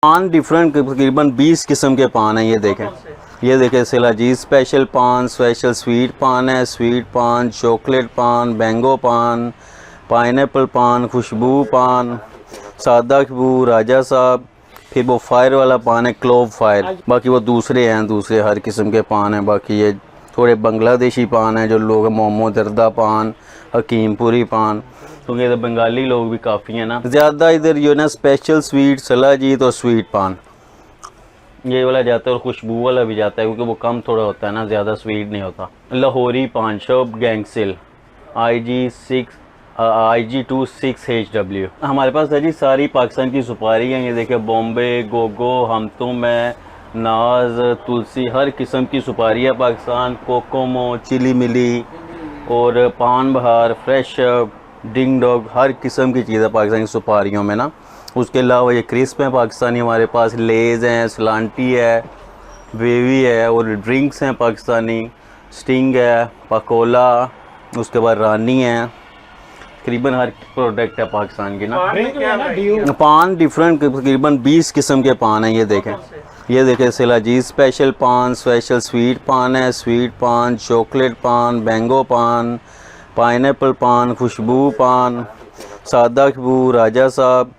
पान डिफरेंट तकरीबन 20 किस्म के पान हैं। ये देखें सिलाजी स्पेशल पान, स्पेशल स्वीट पान है, स्वीट पान, चॉकलेट पान, मैंगो पान, पाइनएप्पल पान, खुशबू पान, सादा खुशबू, राजा साहब, फिर वो फायर वाला पान है क्लोव फायर। बाकी वो दूसरे हैं, दूसरे हर किस्म के पान हैं। बाकी ये थोड़े बांग्लादेशी पान हैं जो लोग, मोमो दरदा पान, हकीमपुरी पान, क्योंकि इधर बंगाली लोग भी काफ़ी हैं ना ज़्यादा इधर। जो है ना स्पेशल स्वीट सलाजीत और स्वीट पान ये वाला जाता है, और खुशबू वाला भी जाता है क्योंकि वो कम थोड़ा होता है ना, ज़्यादा स्वीट नहीं होता। लाहौरी पान शॉप गैंगसिल IG26HW। हमारे पास है जी सारी पाकिस्तान की सुपारी हैं। ये देखिए बॉम्बे, गोगो, हमतुम है, नाज, तुलसी, हर किस्म की सुपारी है पाकिस्तान। कोकोमो, चिली मिली और पान बहार, फ्रेश, डिंग डॉग, हर किस्म की चीज़ है पाकिस्तान की सुपारियों में ना। उसके अलावा ये क्रिस्प हैं पाकिस्तानी, हमारे पास लेज़ हैं, सलांटी है, वेवी है, और ड्रिंक्स हैं पाकिस्तानी, स्टिंग है, पकोला, उसके बाद रानी है। तकरीबन हर प्रोडक्ट है पाकिस्तान की ना। पान डिफरेंट तकरीबन 20 किस्म के पान हैं। ये देखें सिलाजी स्पेशल पान, स्पेशल स्वीट पान है, स्वीट पान, चॉकलेट पान, मैंगो पान, पाइनएप्पल पान, खुशबू पान, सादा खुशबू, राजा साहब,